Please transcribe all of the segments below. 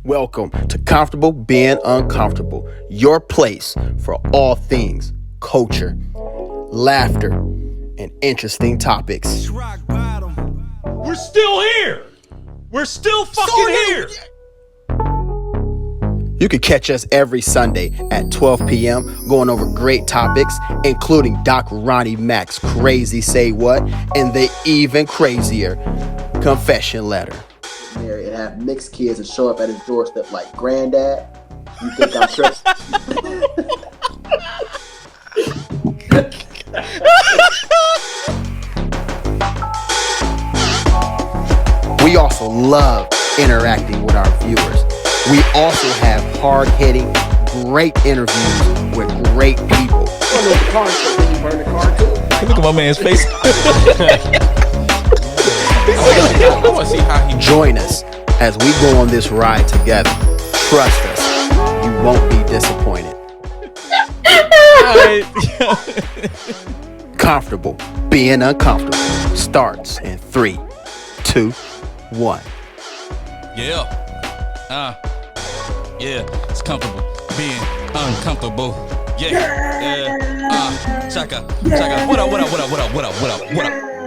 Welcome to Comfortable Being Uncomfortable, your place for all things culture, laughter, and interesting topics. Rock bottom. We're still here. We're still fucking here. You can catch us every Sunday at 12 p.m. going over great topics, including Doc Ronnie Mac's Crazy Say What and the even crazier Confession Letter. Marry and have mixed kids and show up at his doorstep like, Granddad, you think I'm tripping? We also love interacting with our viewers. We also have hard-hitting, great interviews with great people. Look at my man's face. I want to see how he Join us as we go on this ride together. Trust us, you won't be disappointed. Comfortable being uncomfortable starts in 3, 2, 1. Yeah, it's comfortable being uncomfortable. Chaka.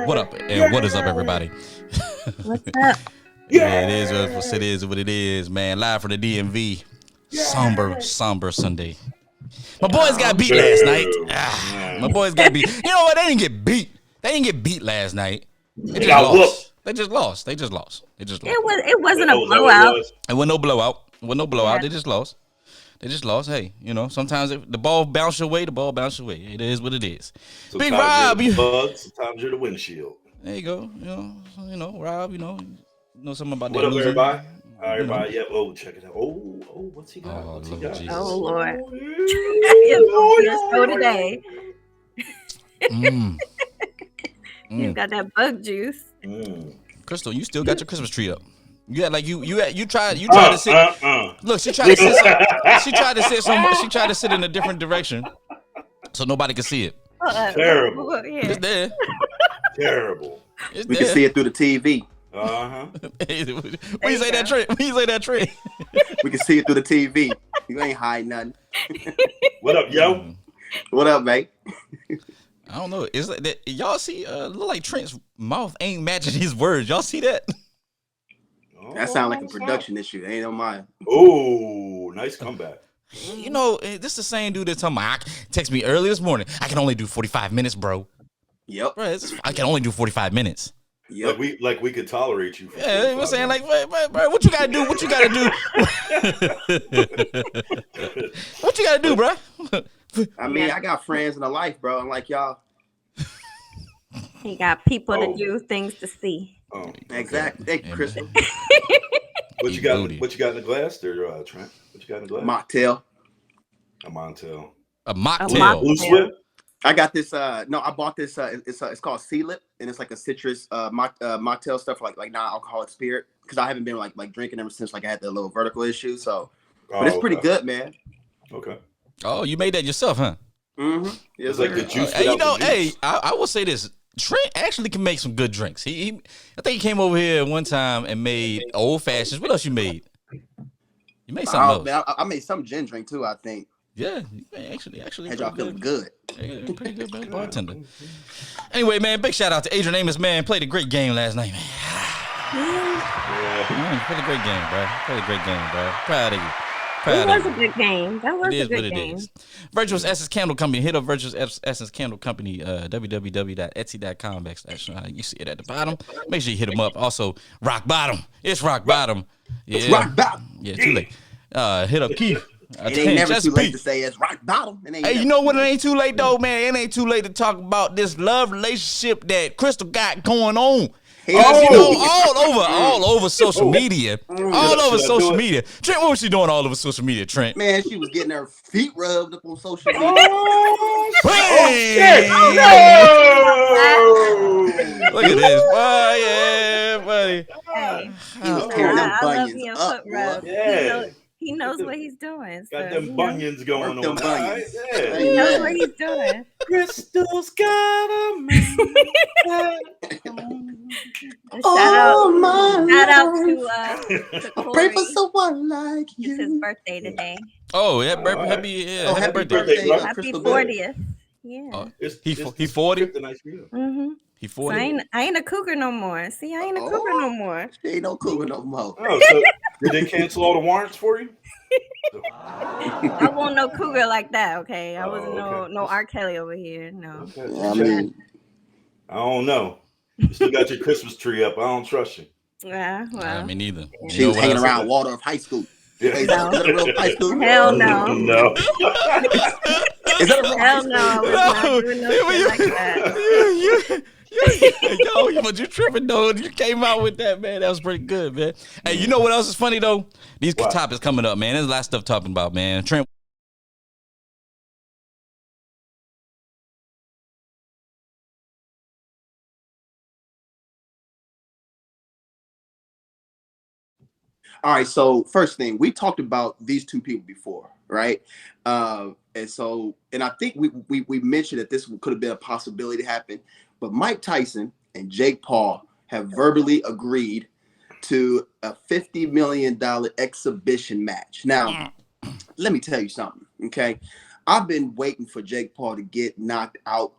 What up? And what is up, everybody? What's up? Yeah, it is what it is, man. Live from the DMV. Somber Sunday. My boys got beat last night. My boys got beat. You know what? They didn't get beat. They didn't get beat last night. They just lost. It wasn't a blowout. It wasn't no blowout. They just lost. Hey, you know, sometimes the ball bounce your way. It is what it is. Sometimes Big Rob, you're the bug, sometimes you're the windshield. There you go. You know, Rob. You know something about What that. up, losing. everybody? Everybody, yep. Oh, check it out. Oh, what's he got? Oh, What's he Lord got? Jesus. Oh Lord. Oh, Let's go today. Mm. You got that bug juice. Crystal, you still got your Christmas tree up. You tried to sit. Look, she tried to sit in a different direction, so nobody could see it. Terrible. Yeah. It's there. Terrible. It's We there. can see it through the TV. When you say that, Trent? We can see it through the TV. You ain't hiding nothing. What up, yo? What up, mate? I don't know. It's like that. Y'all see? Look like Trent's mouth ain't matching his words. Y'all see that? That sounds like a production issue. Ain't on mine. Oh, nice comeback. You know, this the same dude that's talking about, text me early this morning. I can only do 45 minutes, bro. Yep. Bro, I can only do 45 minutes. Yep. Like we could tolerate you. For Yeah, we're saying like, bro, what you gotta do? What you gotta do, bro? I mean, I got friends in a life, bro. I'm like y'all. He got people to do, things to see. Oh, Exactly. Hey, Crystal. What you got? What you got in the glass there, Trent? What you got in the glass? Mocktail. A Montel. A mocktail. Blue Swift. I got this. No, I bought this. It's called Sea Lip, and it's like a citrus mocktail stuff, like non-alcoholic spirit. Because I haven't been like drinking ever since I had the little vertical issue. So, but it's pretty good, man. Okay. Oh, you made that yourself, huh? Mm-hmm. It's like the juice. Hey, I will say this. Trent actually can make some good drinks. I think he came over here one time and made old fashions. What else you made? You made something else. I made some gin drink too, I think. Yeah, actually. Had y'all feeling good. Yeah, pretty good, man. Bartender. Anyway, man, big shout out to Adrian Amos, man. Played a great game last night, man. Yeah. Played a great game, bro. Proud of you. It was a good game. That was a good game. Virtuous Essence Candle Company. Hit up Virtuous Essence Candle Company, www.etsy.com/ you see it at the bottom. Make sure you hit them up. Also, Rock Bottom. It's Rock Bottom. Yeah. It's Rock Bottom. Yeah, too late. Hit up Keith. It ain't never too late to say it's Rock Bottom. Hey, you know what? It ain't too late though, man. It ain't too late to talk about this love relationship that Crystal got going on. You know, all over social media. All over social media. Trent, what was she doing all over social media, Trent? Man, she was getting her feet rubbed up on social media. Hey! Look at this. Oh, yeah, buddy. Hey, He was tearing them I love bunions me a up, foot rub. boy. Yeah. He knows what he's doing. Got So, them bunions going Work them on. bunions. Right? He Yeah. knows what he's doing. Crystal's got a man. Shout out to I Corey. pray for someone like It's his you. birthday today. Oh, yeah, All happy Oh, happy happy birthday. birthday, Happy Crystal. 40th. Yeah. He 40. Mm-hmm. He So 40. I ain't a cougar no more. See, I ain't a cougar no more. She ain't no cougar no more. Oh, so did they cancel all the warrants for you? I want no cougar like that. Okay, I wasn't okay. no R. Kelly over here. No. Okay. Yeah, I mean, I don't know. You still got your Christmas tree up. I don't trust you. Yeah. Well. Me neither. she was hanging around Waldorf High School. Yeah. Is that a real high school? Hell no. No. Is that a real high Hell school? no. I was not doing no shit like that. Yo, but you tripping though. You came out with that, man. That was pretty good, man. Hey, you know what else is funny though? These topics coming up, man. There's a lot of stuff talking about, man. Trent. All right, so first thing, we talked about these two people before, right? And I think we mentioned that this could have been a possibility to happen, but Mike Tyson and Jake Paul have verbally agreed to a $50 million exhibition match. Now, let me tell you something, okay? I've been waiting for Jake Paul to get knocked out,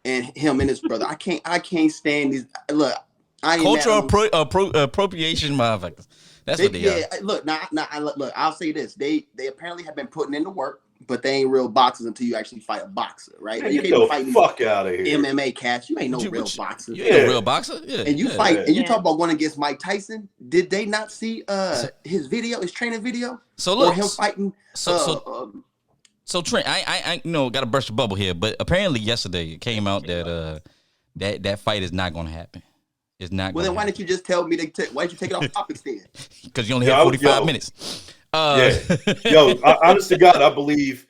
and him and his brother. I can't stand these. Look, Cultural appropriation, motherfuckers. That's what they are. Look, look. I'll say this: they apparently have been putting in the work, but they ain't real boxers until you actually fight a boxer, right? Man, you can't fight fuck out of here. MMA cats, you ain't no real boxer. You ain't a real boxer, yeah. And you fight, and you talk about going against Mike Tyson. Did they not see his video, his training video? So look, or him fighting. So Trent, I got to burst the bubble here, but apparently yesterday it came out that that fight is not going to happen. It's not. Well, then why didn't you just tell me why didn't you take it off topics then? Because you only have 45 minutes. Honest to God, I believe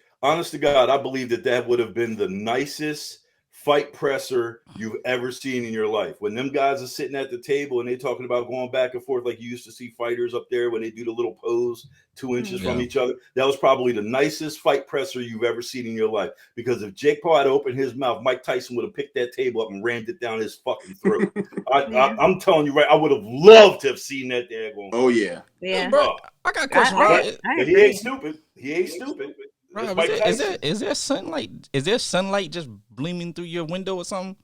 that would have been the nicest fight presser you've ever seen in your life. When them guys are sitting at the table and they talking about going back and forth like you used to see fighters up there when they do the little pose 2 inches from each other. That was probably the nicest fight presser you've ever seen in your life. Because if Jake Paul had opened his mouth, Mike Tyson would have picked that table up and rammed it down his fucking throat. I'm telling you right, I would have loved to have seen that there going. Oh yeah. Yeah. Bro, I got a question, right? But he ain't stupid. Rob, is there sunlight? Is there sunlight just gleaming through your window or something?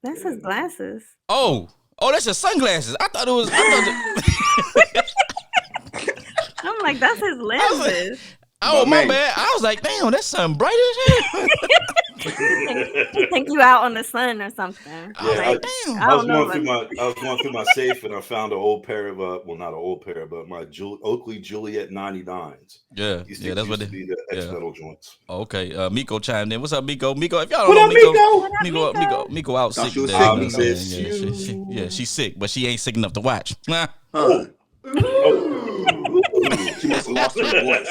That's his glasses. Oh, that's your sunglasses. I thought it was. I'm like, that's his lenses. My bad. I was like, damn, that sun bright as hell. He think you out on the sun or something. Yeah, damn. I was going through my safe and I found an old pair of not an old pair, but my Oakley Juliet 99s. Yeah, that's what they be the X-metal joints. Okay, Miko chimed in. What's up, Miko? Miko, if y'all don't know Miko out sick today. Yeah, she's sick, but she ain't sick enough to watch. She must have lost her voice.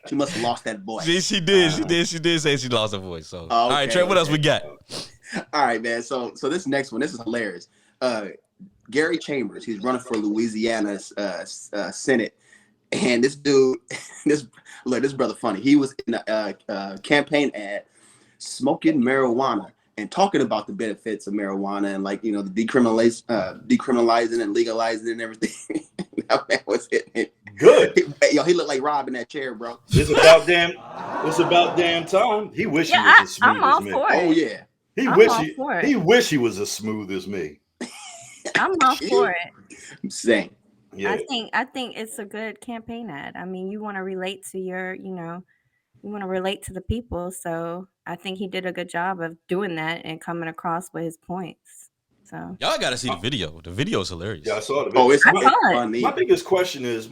She must have lost that voice. She did say she lost her voice. So, all right, Trent, what else we got? All right, man. So this next one, this is hilarious. Gary Chambers, he's running for Louisiana's Senate, and this dude, this brother funny. He was in a campaign ad smoking marijuana and talking about the benefits of marijuana and the decriminalizing and legalizing and everything. That man was hitting it. Good. He looked like Rob in that chair, bro. It's about damn time. He wish he was as smooth I'm all as me. for it. Oh yeah. He wish he was as smooth as me. I'm all for it. Same. Yeah. I think it's a good campaign ad. I mean, you want to relate to you want to relate to the people. So I think he did a good job of doing that and coming across with his points. So y'all got to see the video. The video is hilarious. Yeah, I saw the video. Oh, it's funny. My biggest question is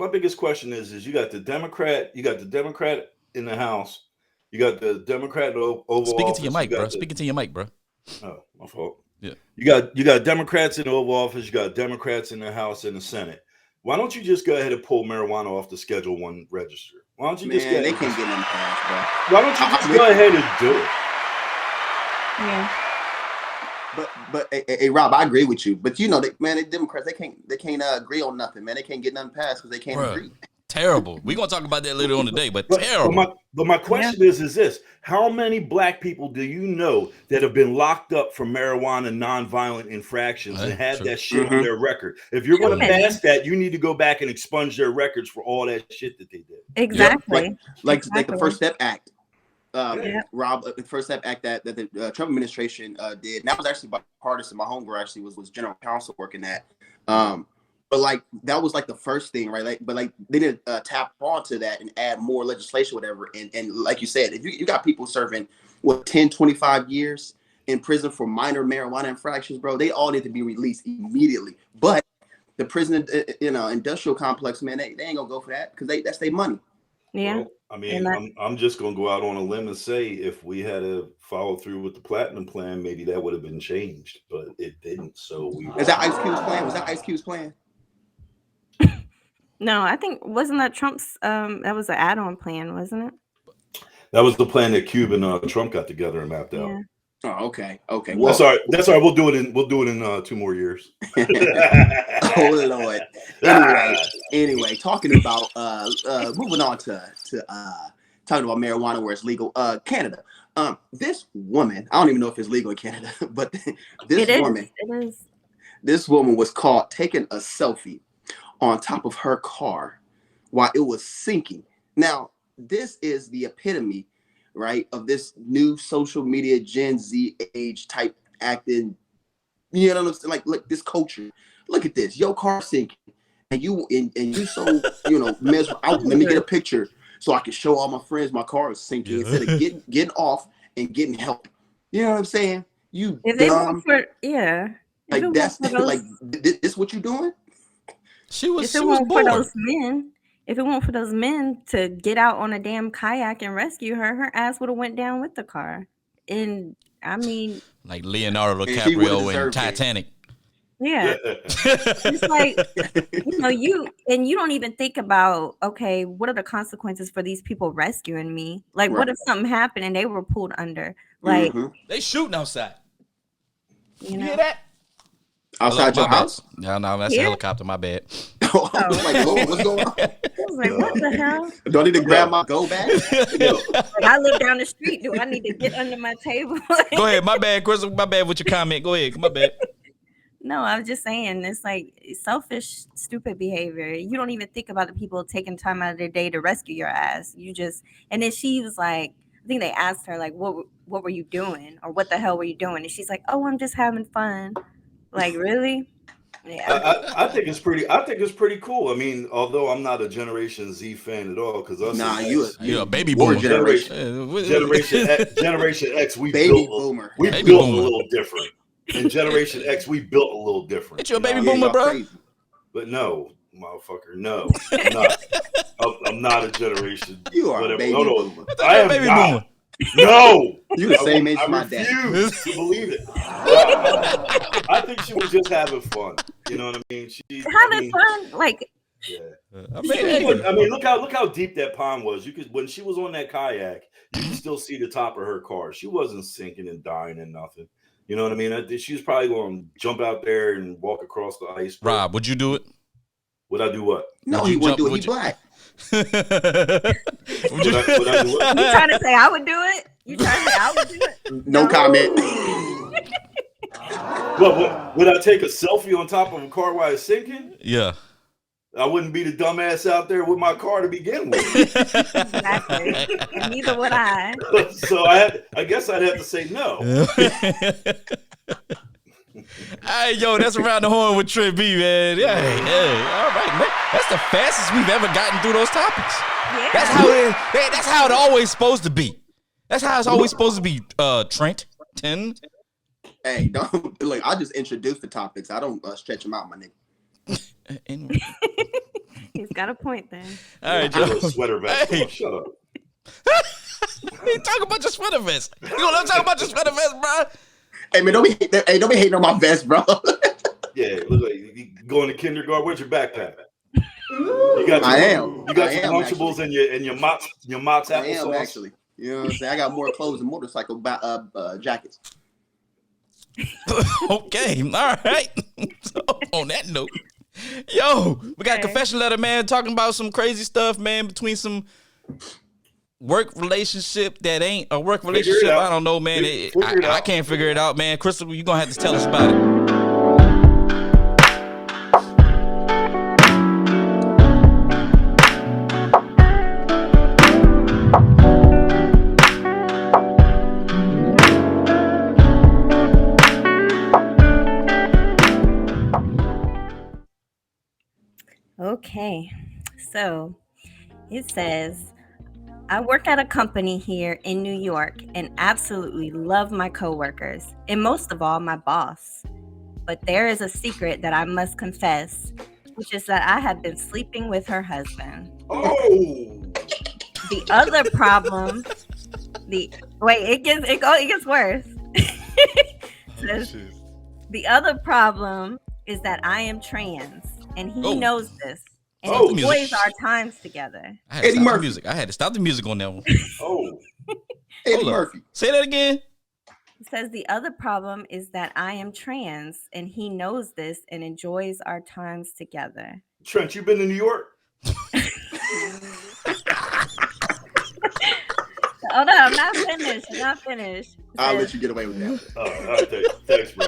you got the Democrat in the House, you got the Democrat in the Oval Office. Speaking to your mic, bro. Oh, my fault. Yeah. You got Democrats in the Oval Office, you got Democrats in the House and the Senate. Why don't you just go ahead and pull marijuana off the Schedule 1 register? Why don't you they can't get them passed, bro. Why don't you just go ahead and do it? Yeah. But hey, Rob, I agree with you. But the Democrats, they can't agree on nothing, man. They can't get nothing passed because they can't agree. Terrible. We're gonna talk about that later on today, but But terrible. my question is this: how many black people do you know that have been locked up for marijuana nonviolent infractions and have True. that shit on their record? If you're going to Too many. pass that, you need to go back and expunge their records for all that shit that they did. Exactly. Like the First Step Act. Yeah. Rob, the First Step Act that the Trump administration did. And that was actually bipartisan. My homegirl actually was general counsel working that. But like that was like the first thing, right? Like, but like they didn't tap onto that and add more legislation, whatever. And like you said, if you got people serving 10, 25 years in prison for minor marijuana infractions, bro, they all need to be released immediately. But the prison, industrial complex, man, they ain't gonna go for that because that's their money. Yeah. Well, I mean, I'm just going to go out on a limb and say if we had to follow through with the platinum plan, maybe that would have been changed, but it didn't. So Is that Ice Cube's plan? Was that Ice Cube's plan? No, I think wasn't that Trump's that was an add-on plan, wasn't it? That was the plan that Cube and Trump got together and mapped out. Yeah. Oh, okay. Well, That's all right. That's all right. We'll do it in 2 more years. oh Lord. Anyway, talking about moving on to talking about marijuana where it's legal. Canada. This woman, I don't even know if it's legal in Canada, but this woman was caught taking a selfie on top of her car while it was sinking. Now, this is the epitome, right, of this new social media Gen Z age type acting. You know what I'm saying? Like, look, this culture. Look at this. Your car sinking, and you so miserable. Let me get a picture so I can show all my friends my car is sinking instead of getting off and getting help. You know what I'm saying? You If they dumb. want for If Like that's like this what you doing? She was If it bored. weren't for those men to get out on a damn kayak and rescue her, her ass would have went down with the car. And I mean, Like Leonardo And she would've DiCaprio in deserved it. Titanic. yeah, it's like you don't even think about, okay, what are the consequences for these people rescuing me? Like, what Right. if something happened and they were pulled under? Like, Mhm. They shooting outside. you You know, hear that? Outside Hello, your my house? bad. No, that's a Here? helicopter. My bad. I was like, Lord, what's going on? I was like, what the hell? Do I need to grab my go bag? Like, I live down the street. Do I need to get under my table? Go ahead. My bad, Chris. My bad with your comment. Go ahead. My bad. No, I was just saying it's like selfish, stupid behavior. You don't even think about the people taking time out of their day to rescue your ass. And then she was like, I think they asked her like, what were you doing, or what the hell were you doing? And she's like, oh, I'm just having fun. Like, really? Yeah. I think it's pretty cool. I mean, although I'm not a Generation Z fan at all, because You're a baby War boomer. Generation X, we Baby built boomer. a little different. In Generation X, we built a little different. Ain't you a baby Yeah, boomer, y'all bro? crazy. But no, motherfucker, no, I'm not. I'm not a generation. You are whatever. a baby Hold on. boomer. I am baby not. boomer. No, You the same age I as my dad. refuse to believe it. I think she was just having fun. You know what I mean? Having fun, like, Yeah. I mean, Look how deep that pond was. You could, when she was on that kayak, you could still see the top of her car. She wasn't sinking and dying and nothing. You know what I mean? She was probably going to jump out there and walk across the ice. Rob, would you do it? Would I do what? No, Would he you wouldn't jump- do it. would He you- black. Would you- Would I do what? you trying to say I would do it? You trying to say I would do it? No comment. What, would I take a selfie on top of a car while it's sinking? Yeah. I wouldn't be the dumbass out there with my car to begin with. Exactly. And neither would I. So I guess I'd have to say no. Hey, yo, that's around the horn with Trent B, man. Hey, all right, man. That's the fastest we've ever gotten through those topics. Yeah. That's how it always supposed to be. That's how it's always supposed to be. Trent, 10. Hey, don't look. I just introduce the topics. I don't stretch them out, my nigga. Anyway. He's got a point then. All right, You're Joe. a sweater vest. Hey. Oh, shut up. Hey, talk about your sweater vest. You gonna let me talk about your sweater vest, bro? Hey man, don't be hating on my vest, bro. Yeah, look like you going to kindergarten. Where's your backpack? You got I am. You got I your am, Lunchables and your Mott's I am applesauce. actually. You know what I'm saying? I got more clothes than motorcycle jackets. Okay, all right. So, on that note, Yo, we got a confession letter, man, talking about some crazy stuff, man, between some work relationship that ain't a work relationship. I don't know, man. I can't figure it out, man. Crystal, you're going to have to tell us about it. Okay, so it says, I work at a company here in New York and absolutely love my coworkers, and most of all, my boss. But there is a secret that I must confess, which is that I have been sleeping with her husband. Oh, The other problem, it gets worse. Says, the other problem is that I am trans, and he knows this, and enjoys our times together. I had to stop the music. I had to stop the music on that one. Oh, Eddie Murphy. Say that again. It says the other problem is that I am trans, and he knows this and enjoys our times together. Trent, you been to New York? Oh no, I'm not finished. I'll let you get away with that. All right, thanks, bro.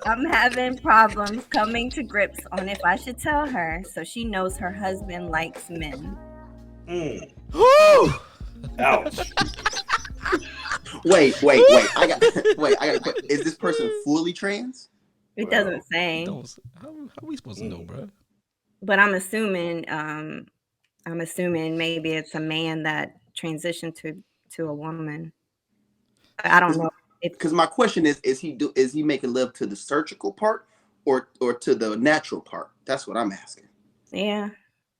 I'm having problems coming to grips on if I should tell her so she knows her husband likes men. Woo! Ouch. Wait. I got a question. Is this person fully trans? It doesn't say. How are we supposed to know, bro? But I'm assuming maybe it's a man that transitioned to a woman. I don't know. Because my question is he making love to the surgical part or to the natural part? That's what I'm asking. Yeah,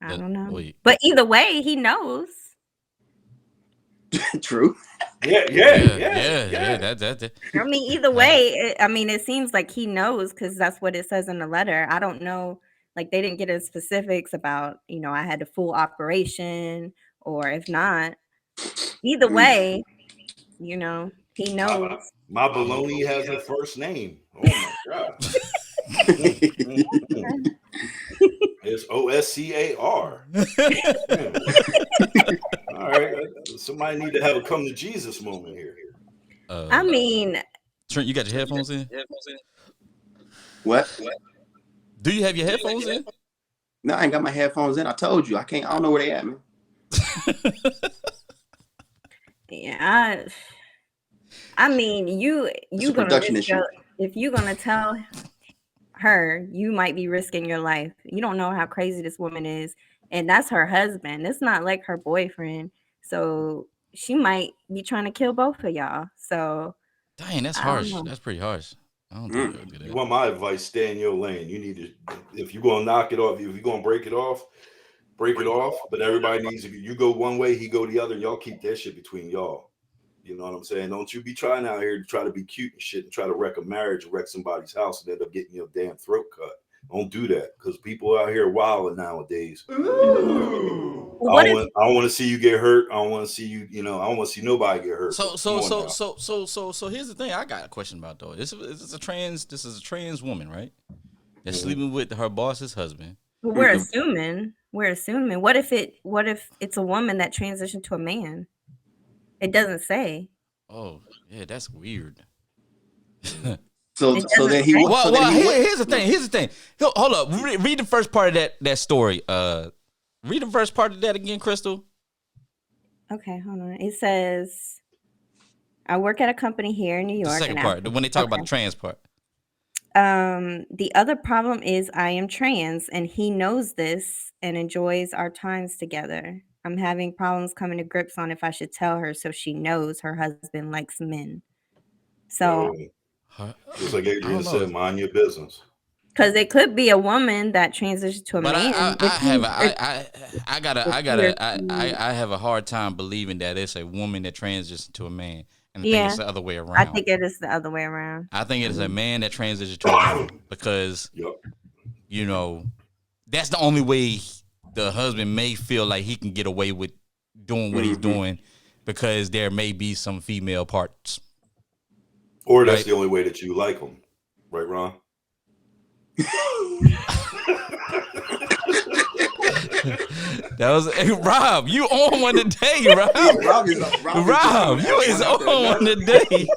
I don't know. Wait. But either way, he knows. True. Yeah. That. I mean, either way, it seems like he knows because that's what it says in the letter. I don't know. Like, they didn't get into specifics about, I had a full operation or if not. Either way, he knows. My baloney has a first name. Oh my God. It's OSCAR. All right. Somebody need to have a come to Jesus moment here. Trent, you got your headphones in? What? Do you have your headphones in? No, I ain't got my headphones in. I told you. I don't know where they at, man. Yeah. You gonna risk if you're gonna tell her, you might be risking your life. You don't know how crazy this woman is, and that's her husband. It's not like her boyfriend, so she might be trying to kill both of y'all. So, dang, that's harsh. That's pretty harsh. I don't think I'll do that. You want my advice? Stay in your lane. You need to, if you're gonna knock it off, if you're gonna break it off. But everybody needs, if you go one way, he go the other, and y'all keep that shit between y'all. You know what I'm saying? Don't you be trying out here to try to be cute and shit and try to wreck a marriage or wreck somebody's house and end up getting your damn throat cut. Don't do that because people out here wilding nowadays. Ooh. I don't want to see you get hurt. I don't want to see you. I don't want to see nobody get hurt. So here's the thing. I got a question about though. This is a trans woman, right? That's sleeping with her boss's husband. But we're assuming. What if it's a woman that transitioned to a man? It doesn't say. Oh, yeah, that's weird. So then he. Here's the thing. Hold up. Read the first part of that story. Read the first part of that again, Crystal. Okay, hold on. It says, I work at a company here in New York. The second part, when they talk about the trans part. The other problem is I am trans, and he knows this and enjoys our times together. I'm having problems coming to grips on if I should tell her so she knows her husband likes men. So, just like Adrian said, mind your business. Because it could be a woman that transitioned to a man. I have a hard time believing that it's a woman that transitioned to a man. And I think it's the other way around. I think it is the other way around. I think it is a man that transitioned to a woman because, that's the only way the husband may feel like he can get away with doing what he's doing because there may be some female parts. Or that's the only way that you like him. Right, Ron? That was hey, Rob. You on one today, Rob? Rob is on one today.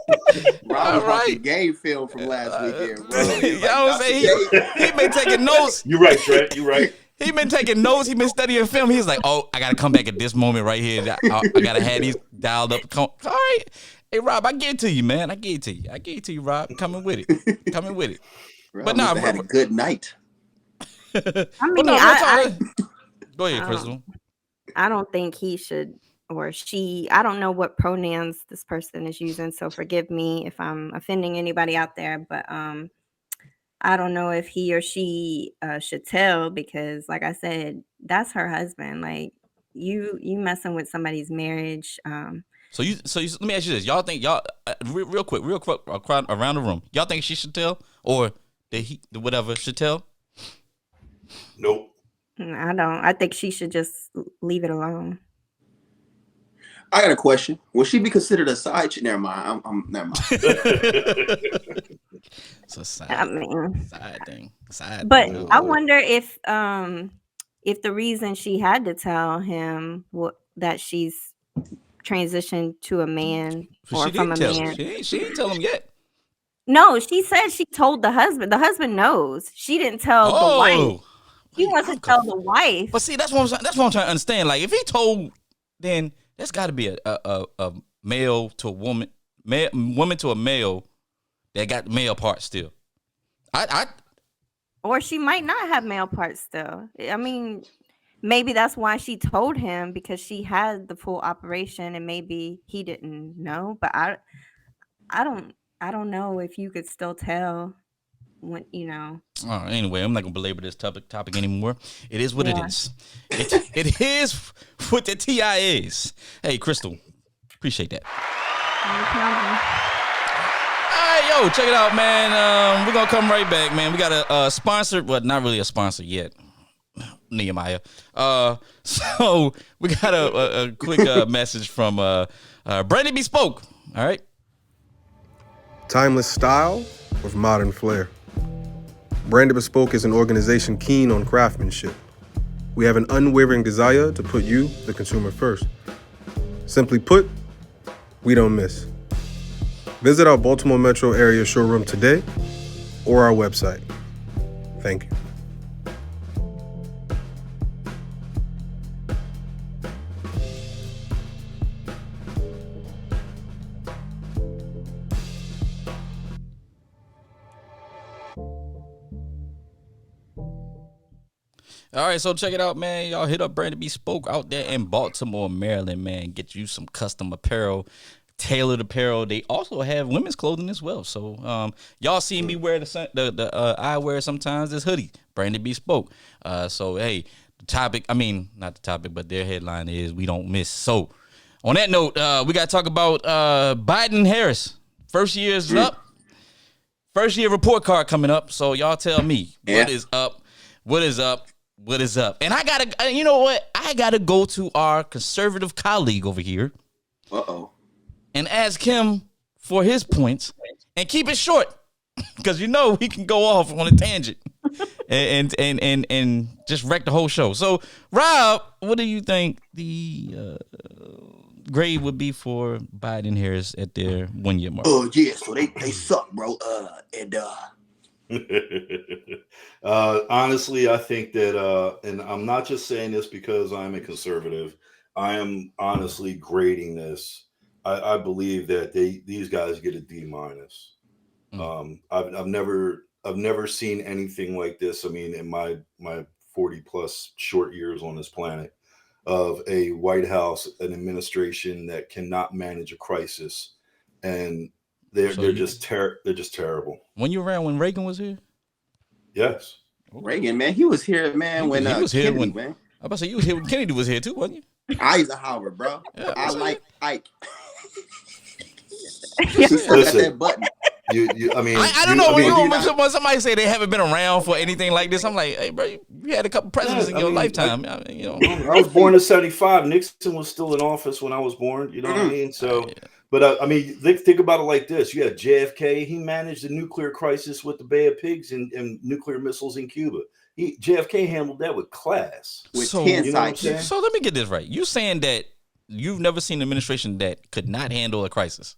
Rob All is right. watching game film from last weekend, bro. Y'all say he been taking notes. You're right, Trent. You're right. He been taking notes. He been studying film. He's like, oh, I gotta come back at this moment right here. I gotta have these dialed up. All right, hey Rob, I get it to you, man. I get it to you, Rob. Coming with it. Rob But nah, had a good night. I mean, but nah, go ahead, Crystal. I don't think he should or she. I don't know what pronouns this person is using, so forgive me if I'm offending anybody out there. But I don't know if he or she should tell because, like I said, that's her husband. Like you messing with somebody's marriage. So let me ask you this: y'all think real quick around the room? Y'all think she should tell, or whatever should tell? Nope. I don't. I think she should just leave it alone. I got a question. Will she be considered a side chick? Never mind. I'm never mind. It's a side thing. But I wonder if the reason she had to tell him that she's transitioned to a man or from a man. She didn't tell him yet. No, she said she told the husband. The husband knows. She didn't tell the wife. He wants to tell the wife. But see, that's what I'm trying to understand. Like, if he told, then there's got to be a male to a woman, woman to a male that got the male part still. Or she might not have male parts still. I mean, maybe that's why she told him because she had the full operation, and maybe he didn't know. But I don't know if you could still tell. When Anyway, I'm not gonna belabor this topic anymore. It is what it is. It is what the TI is. Hey, Crystal, appreciate that. All right, yo, check it out, man. We're gonna come right back, man. We got a sponsor, but not really a sponsor yet. Nehemiah. So we got a quick message from Brandon Bespoke. All right. Timeless style with modern flair. Branded Bespoke is an organization keen on craftsmanship. We have an unwavering desire to put you, the consumer, first. Simply put, we don't miss. Visit our Baltimore metro area showroom today or our website. Thank you. All right, so check it out, man. Y'all hit up Brandon Bespoke out there in Baltimore, Maryland, man. Get you some custom apparel, tailored apparel. They also have women's clothing as well. So y'all see me wear the I wear sometimes this hoodie, Brandon Bespoke. So hey, not the topic, but their headline is "We Don't Miss." So on that note, we got to talk about Biden Harris. First year is up. First year report card coming up. So y'all tell me what is up. What is up? What is up? And I gotta, you know what? I gotta go to our conservative colleague over here. And ask him for his points and keep it short, because we can go off on a tangent and just wreck the whole show. So, Rob, what do you think the grade would be for Biden Harris at their 1 year mark? Oh yeah, so they suck, bro. Honestly, I think that, and I'm not just saying this because I'm a conservative. I am honestly grading this. I believe that these guys get a D minus. I've never seen anything like this. I mean, in my 40 plus short years on this planet, of a White House, an administration that cannot manage a crisis, and they're just terrible. When you around when Reagan was here? Yes. Reagan, man, he was here, man. When he was here Kennedy, man. I'm about to say you was here when Kennedy was here too, wasn't you? Eisenhower, bro. Yeah, I like Ike. Listen, that button. I don't know. When somebody say they haven't been around for anything like this, I'm like, hey, bro, you had a couple presidents in your lifetime. I was born in '75. Nixon was still in office when I was born. You know what I mean? So, but think about it like this: you had JFK. He managed the nuclear crisis with the Bay of Pigs and nuclear missiles in Cuba. JFK handled that with class. With So 10 you know what I'm sidekicks. saying? So let me get this right. You saying that you've never seen an administration that could not handle a crisis?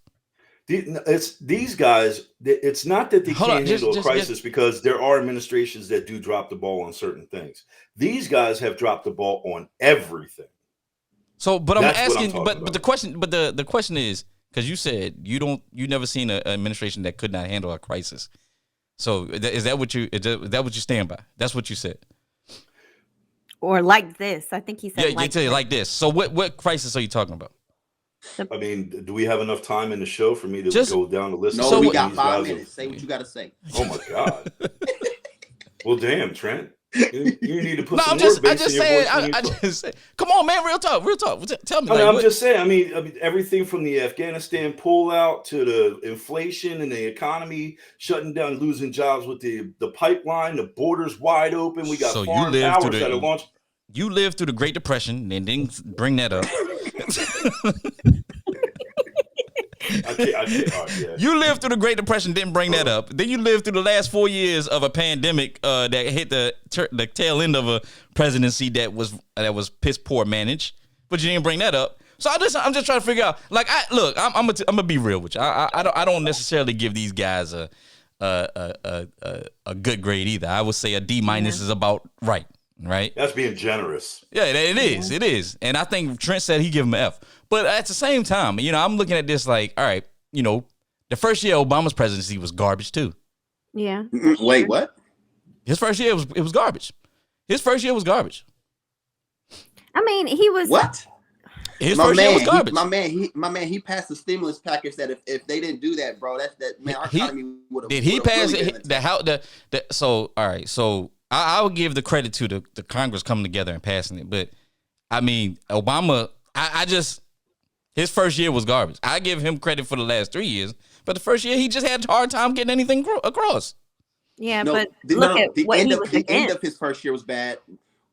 It's these guys. It's not that they Hold on, can't just- handle a just- crisis, because there are administrations that do drop the ball on certain things. These guys have dropped the ball on everything. So, but I'm That's what I'm asking, talking but about. the question is, because you said you never seen an administration that could not handle a crisis. So is that what you stand by? That's what you said. Or like this. I think he said Yeah, you like tell you this. like this. So what crisis are you talking about? I mean, do we have enough time in the show for me to Just- go down the list? No, of So we what got these 5 guys minutes. Say what you got to say. Oh my god. Well, damn, Trent. You need to put No, some I'm more just bass in your saying. voice when you I talk. just say, come on, man, real talk. Tell me. I mean, like, I'm what- just saying. I mean, everything from the Afghanistan pullout to the inflation and the economy shutting down, losing jobs with the pipeline, the borders wide open. We got So you foreign lived powers through that are launched. You lived through the Great Depression and didn't bring that up. I can't. Oh, yeah. You lived through the Great Depression, didn't bring that up. Then you lived through the last 4 years of a pandemic that hit the tail end of a presidency that was piss poor managed, but you didn't bring that up. So I'm just trying to figure out. Like, I'm gonna be real with you. I don't necessarily give these guys a good grade either. I would say a D- is about right. Right? That's being generous. Yeah, it is. It is. And I think Trent said he give him an F. But at the same time, I'm looking at this like, all right, the first year of Obama's presidency was garbage too. Yeah. Wait, what? His first year it was garbage. His first year was garbage. I mean, he was What? His first year was garbage. My man, he passed the stimulus package that if they didn't do that, bro, that man, our economy would have. Did he pass it? So all right, so I would give the credit to the Congress coming together and passing it, but I mean Obama, his first year was garbage. I give him credit for the last 3 years, but the first year he just had a hard time getting anything across. Yeah, No, but look at the what end he of was the end against. of his first year was bad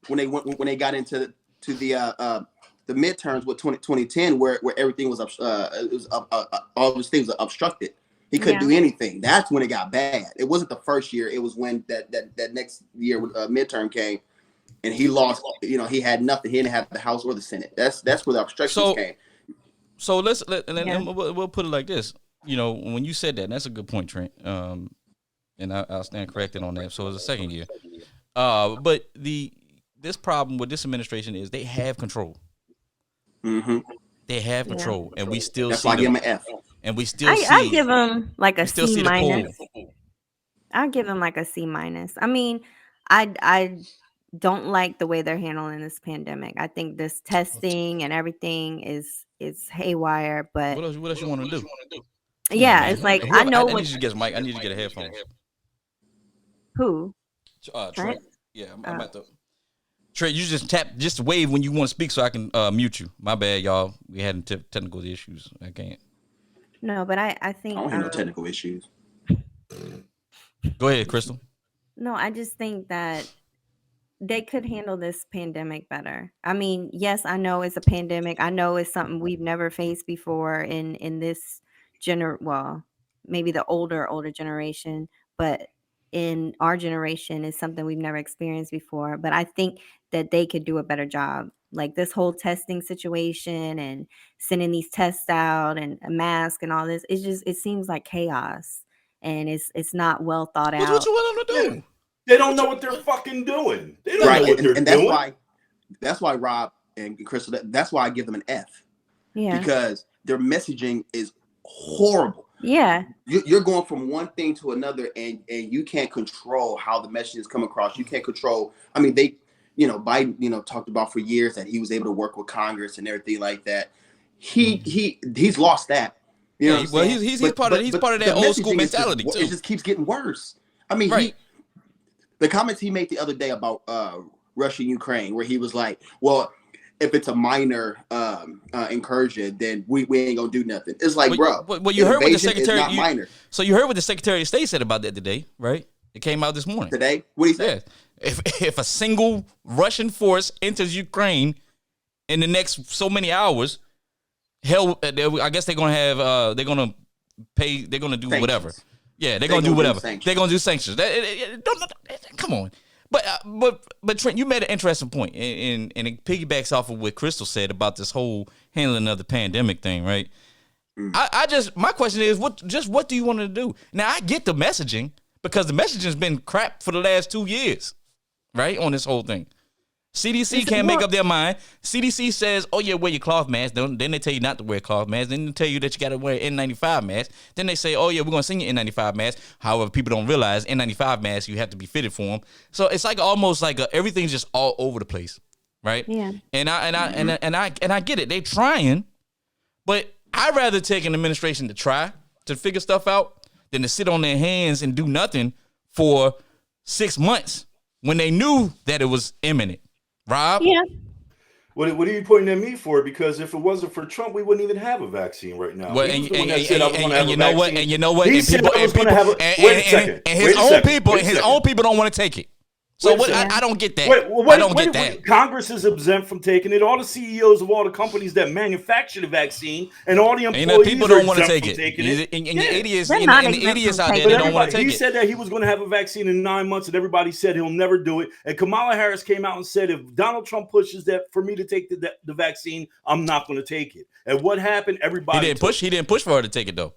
when they got into the midterms with 2010 where everything was all those things were obstructed. He couldn't do anything. That's when it got bad. It wasn't the first year. It was when that next year midterm came, and he lost. He had nothing. He didn't have the House or the Senate. That's where the obstructions came. So we'll put it like this. When you said that, and that's a good point, Trent. And I'll stand corrected on that. So it was the second year. But this problem with this administration is they have control. Mm-hmm. They have control, and we still That's see why I give him them. an F. And we still I give him like a still C see the minus. pull. I give him like a C minus. I mean, I don't like the way they're handling this pandemic. I think this testing and everything is haywire. But What else you want to do? yeah, Man, it's like whoever- I know I what need you to get a mic. I need you to get a headphones. who. Trent. Yeah, I'm about to. Trent, you just wave when you want to speak, so I can mute you. My bad, y'all. We had technical issues. I can't. No, but I I think don't have no technical issues. Go ahead, Crystal. no, I just think that they could handle this pandemic better. I mean, yes, I know it's a pandemic. I know it's something we've never faced before in this well, maybe the older generation, but in our generation is something we've never experienced before. But I think that they could do a better job. Like this whole testing situation and sending these tests out and a mask and all this, it seems like chaos and it's not well thought What out. you want them to do? They don't know what they're fucking doing. They don't Right, know what they're and doing. that's why Rob and Crystal. That's why I give them an F Yeah. because their messaging is horrible. Yeah. You're going from one thing to another, and you can't control how the messages come across. You can't control. I mean, Biden, talked about for years that he was able to work with Congress and everything like that. He's lost that. You know, well, he's part of that the old school messaging is mentality just, too. It just keeps getting worse. I mean, Right. the comments he made the other day about Russia and Ukraine, where he was like, "Well, if it's a minor incursion, then we ain't gonna do nothing." It's like, bro. Well, you heard what the invasion secretary. is not minor. So you heard what the Secretary of State said about that today, right? It came out this morning. Today, what he said? Yeah. If a single Russian force enters Ukraine in the next so many hours, hell, I guess they're gonna have they're gonna pay. They're gonna do Sanctions. whatever. Yeah, they're They gonna do gonna do whatever. sanctions. They're gonna do sanctions. Come on. But Trent, you made an interesting point, and it piggybacks off of what Crystal said about this whole handling of the pandemic thing, right? My question is, what do you want to do? Now, I get the messaging because the messaging's been crap for the last 2 years, right? On this whole thing. CDC can't make up their mind. CDC says, oh, yeah, wear your cloth mask. Then they tell you not to wear cloth mask. Then they tell you that you got to wear N95 mask. Then they say, oh, yeah, we're going to send you N95 mask. However, people don't realize N95 masks, you have to be fitted for them. So it's like almost like everything's just all over the place, right? Yeah. And I get it. They're trying, but I'd rather take an administration to try to figure stuff out than to sit on their hands and do nothing for 6 months when they knew that it was imminent. Rob? Yeah. What are you pointing at me for? Because if it wasn't for Trump, we wouldn't even have a vaccine right now. Well, and you know what? And you know what? He said I was going to have a. Wait a second. And his own people don't want to take it. So what? I don't get that. I don't get that. Congress is exempt from taking it. All the CEOs of all the companies that manufacture the vaccine and all the employees people don't want to take it. And the idiots out there, they don't want to take it. He said that he was going to have a vaccine in 9 months, and everybody said he'll never do it. And Kamala Harris came out and said, if Donald Trump pushes that for me to take the vaccine, I'm not going to take it. And what happened? Everybody He didn't push for her to take it though.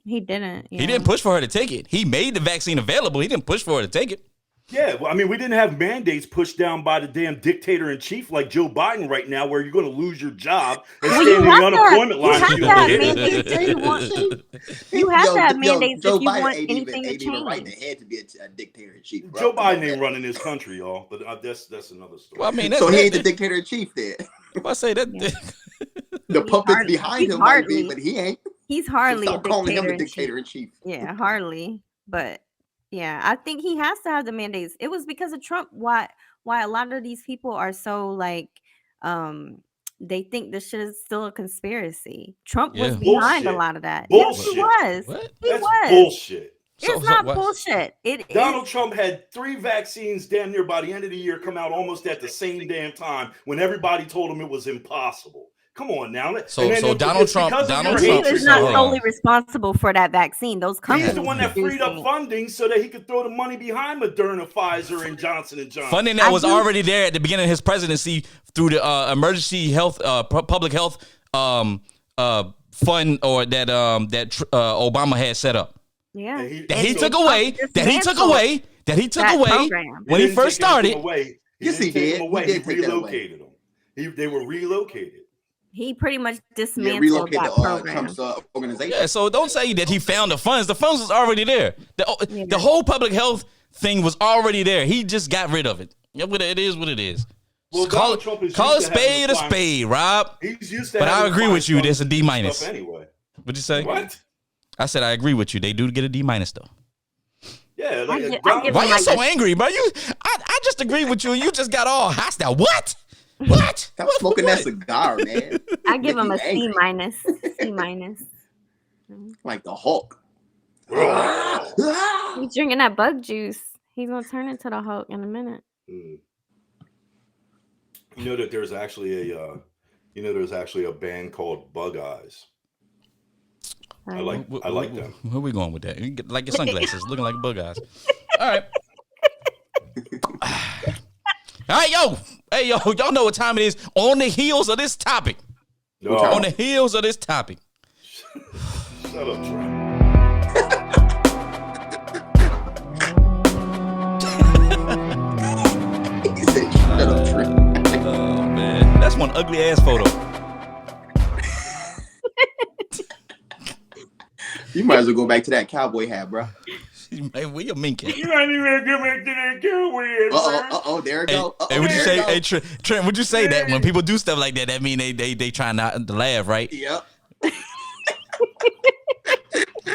He didn't. Yeah. He didn't push for her to take it. He made the vaccine available. He didn't push for her to take it. Yeah, well, I mean, we didn't have mandates pushed down by the damn dictator in chief like Joe Biden right now, where you're going to lose your job and stay in the unemployment line. You have to have mandates if you want anything to change. Right, they had to be a dictator in chief. Joe Biden ain't running this country, y'all. But that's another story. Well, I mean, so he ain't the dictator in chief then. I say that. Yeah. The puppets behind him might be, but he ain't. He's hardly Stop calling him the dictator in chief. Yeah, hardly. But yeah, I think he has to have the mandates. It was because of Trump why a lot of these people are so like they think this shit is still a conspiracy. Trump was behind a lot of that. Bullshit. Yes, he was. What? That's bullshit. It's not bullshit. Donald Trump had 3 vaccines damn near by the end of the year come out almost at the same damn time when everybody told him it was impossible. Come on now. So Donald Trump is not solely responsible for that vaccine. Those companies. He's the one that freed up funding so that he could throw the money behind Moderna, Pfizer, and Johnson & Johnson. Funding that was already there at the beginning of his presidency through the emergency health, public health fund, or that Obama had set up. Yeah, that he took away when he first started. Yes, he did. He relocated them. They were relocated. He pretty much dismantled that program. Trump's organization. Yeah, so don't say that he found the funds. The funds was already there. The whole public health thing was already there. He just got rid of it. It is what it is. Well, call a spade a spade, Rob. He's used to. But I agree with you. There's a D-. Anyway. What'd you say? What? I said I agree with you. They do get a D- though. Yeah. Why you so angry, bro? I just agree with you. You just got all hostile. What? Stop smoking that cigar, man. I give him a C-. C-. Like the Hulk. He's drinking that bug juice. He's gonna turn into the Hulk in a minute. You know that there's actually a band called Bug Eyes. I like them. Where we going with that? You get, like your sunglasses, looking like Bug Eyes. All right. All right, hey, y'all know what time it is. On the heels of this topic. No. On the heels of this topic. Shut up, Trent. He said, shut up, Trent. Oh, man. That's one ugly ass photo. You might as well go back to that cowboy hat, bro. Hey, where your mink at? You ain't even get back to that cowboy hat. There it go. Hey, would you say, hey, Trent, would you say that when people do stuff like that, that mean they try not to laugh, right? Yep.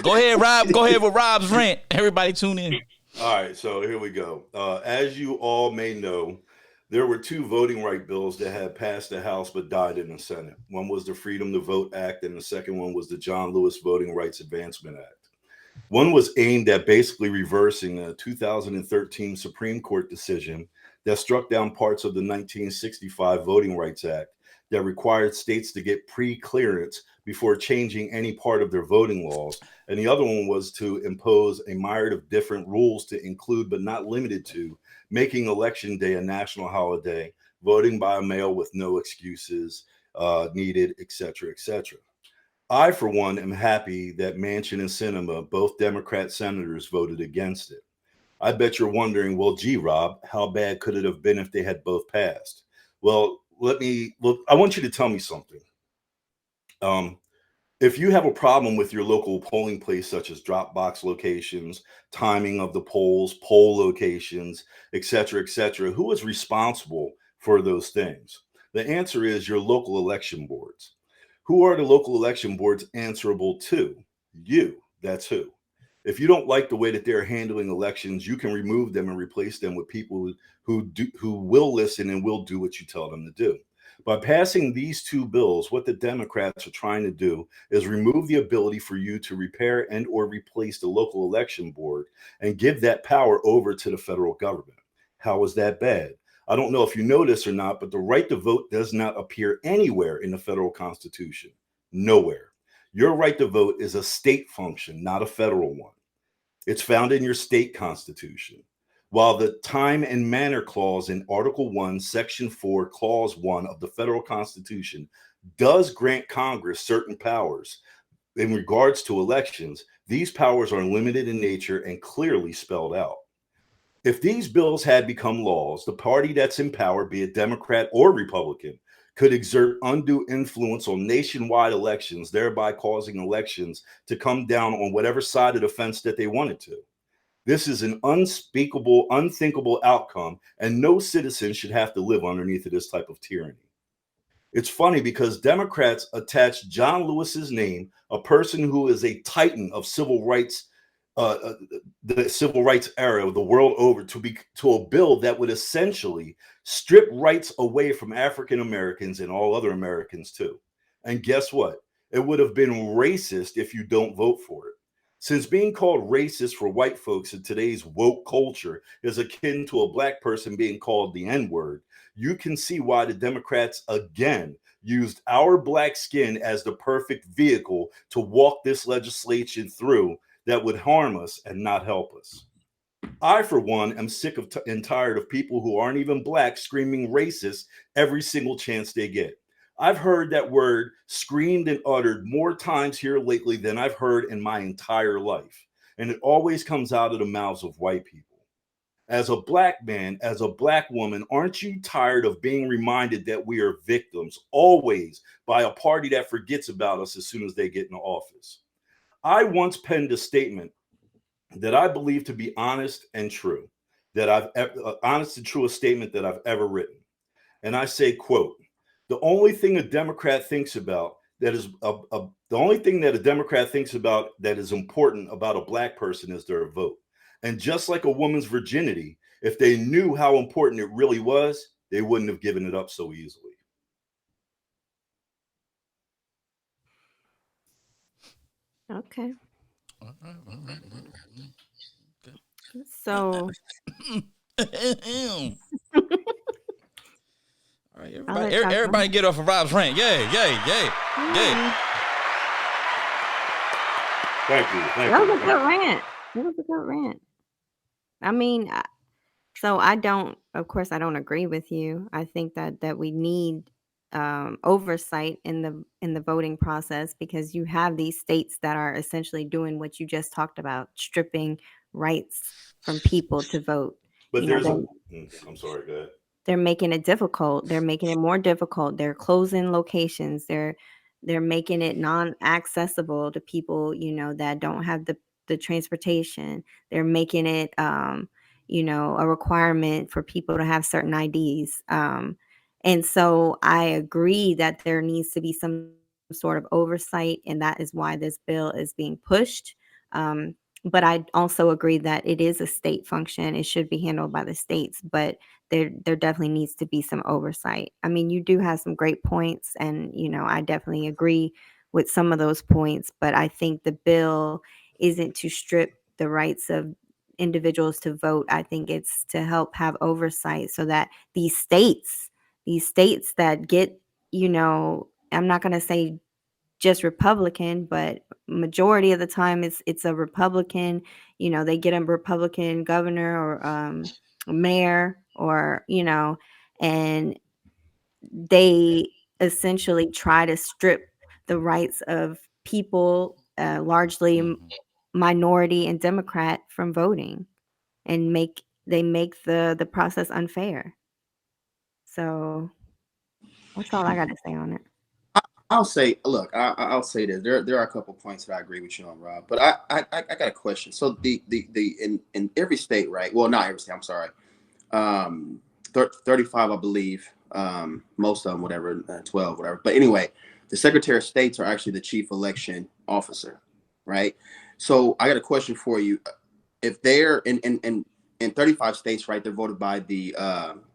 Go ahead, Rob. Go ahead with Rob's rant. Everybody tune in. All right, so here we go. As you all may know, there were 2 voting right bills that had passed the House but died in the Senate. One was the Freedom to Vote Act, and the second one was the John Lewis Voting Rights Advancement Act. One was aimed at basically reversing a 2013 Supreme Court decision that struck down parts of the 1965 Voting Rights Act that required states to get pre-clearance before changing any part of their voting laws. And the other one was to impose a myriad of different rules to include, but not limited to, making Election Day a national holiday, voting by mail with no excuses needed, etc., etc. I, for one, am happy that Manchin and Sinema, both Democrat senators, voted against it. I bet you're wondering, well, gee, Rob, how bad could it have been if they had both passed? Well, I want you to tell me something. Um, if you have a problem with your local polling place, such as drop box locations, timing of the polls, poll locations, et cetera, who is responsible for those things? The answer is your local election boards. Who are the local election boards answerable to? You. That's who. If you don't like the way that they're handling elections, you can remove them and replace them with people who will listen and will do what you tell them to do. By passing these two bills, what the Democrats are trying to do is remove the ability for you to repair and or replace the local election board and give that power over to the federal government. How is that bad? I don't know if you know this or not, but the right to vote does not appear anywhere in the federal Constitution. Nowhere. Your right to vote is a state function, not a federal one. It's found in your state constitution. While the time and manner clause in Article 1, Section 4, Clause 1 of the federal Constitution does grant Congress certain powers in regards to elections, these powers are limited in nature and clearly spelled out. If these bills had become laws, the party that's in power, be it Democrat or Republican, could exert undue influence on nationwide elections, thereby causing elections to come down on whatever side of the fence that they wanted to. This is an unspeakable, unthinkable outcome, and no citizen should have to live underneath of this type of tyranny. It's funny because Democrats attach John Lewis's name, a person who is a titan of civil rights, uh, the civil rights era, the world over, to a bill that would essentially strip rights away from African Americans and all other Americans too. And guess what? It would have been racist if you don't vote for it. Since being called racist for white folks in today's woke culture is akin to a black person being called the N word, you can see why the Democrats again used our black skin as the perfect vehicle to walk this legislation through that would harm us and not help us. I, for one, am sick of and tired of people who aren't even black screaming racist every single chance they get. I've heard that word screamed and uttered more times here lately than I've heard in my entire life. And it always comes out of the mouths of white people. As a black man, as a black woman, aren't you tired of being reminded that we are victims always by a party that forgets about us as soon as they get in office? I once penned a statement that I believe to be honest and true, that honest and truest statement that I've ever written. And I say, quote, the only thing a Democrat thinks about that is the only thing that a Democrat thinks about that is important about a black person is their vote. And just like a woman's virginity, if they knew how important it really was, they wouldn't have given it up so easily. Okay. So All right, I'll let everybody get off of Rob's rant. Yay, yay, yay, yay. Thank you. That was a good rant. That was a good rant. I mean, so I don't, of course, I don't agree with you. I think that we need oversight in the voting process because you have these states that are essentially doing what you just talked about, stripping rights from people to vote. But You know, there's a, they, I'm sorry, go ahead. they're making it difficult. They're making it more difficult. They're closing locations. They're making it non-accessible to people, that don't have the transportation. They're making it a requirement for people to have certain IDs. And so I agree that there needs to be some sort of oversight, and that is why this bill is being pushed. But I also agree that it is a state function. It should be handled by the states, but there definitely needs to be some oversight. I mean, you do have some great points, and I definitely agree with some of those points, but I think the bill isn't to strip the rights of individuals to vote. I think it's to help have oversight so that these states that get I'm not going to say just Republican, but majority of the time it's a Republican. They get a Republican governor or mayor, or and they essentially try to strip the rights of people, largely minority and Democrat, from voting, and they make the process unfair. So that's all I got to say on it. I'll say, look, I'll say this. There are a couple points that I agree with you on, Rob. But I got a question. So the in every state, right? Well, not every state. I'm sorry. 35, I believe. Most of them, whatever, 12, whatever. But anyway, the Secretary of States are actually the chief election officer, right? So I got a question for you. If they're in 35 states, right, they're voted by the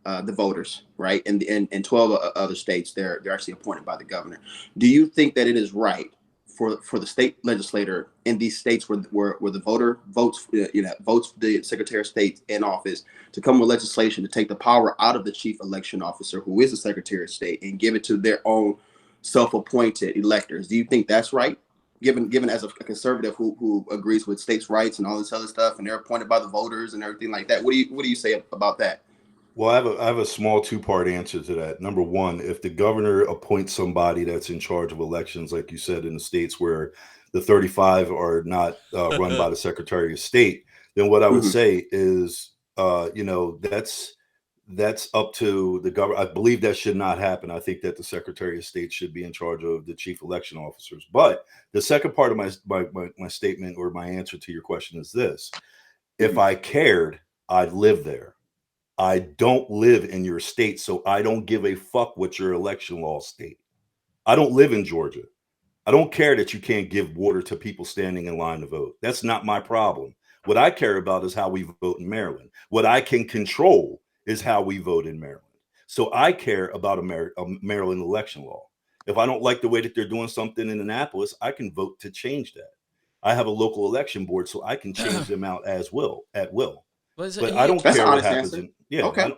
voters, right? And in 12 other states, they're actually appointed by the governor. Do you think that it is right for the state legislator in these states where the voter votes the Secretary of State in office to come with legislation to take the power out of the chief election officer, who is the Secretary of State, and give it to their own self-appointed electors? Do you think that's right? Given as a conservative who agrees with states' rights and all this other stuff, and they're appointed by the voters and everything like that, what do you say about that? Well, I have a small two-part answer to that. Number one, if the governor appoints somebody that's in charge of elections, like you said, in the states where the 35 are not run by the Secretary of State, then what I would say is, that's up to the government. I believe that should not happen. I think that the Secretary of State should be in charge of the chief election officers. But the second part of my statement, or my answer to your question, is this: if I cared, I'd live there. I don't live in your state, so I don't give a fuck what your election laws state. I don't live in Georgia. I don't care that you can't give water to people standing in line to vote. That's not my problem. What I care about is how we vote in Maryland. What I can control is how we vote in Maryland. So I care about a Maryland election law. If I don't like the way that they're doing something in Annapolis, I can vote to change that. I have a local election board, so I can change them out at will. But I don't care what happens. Okay.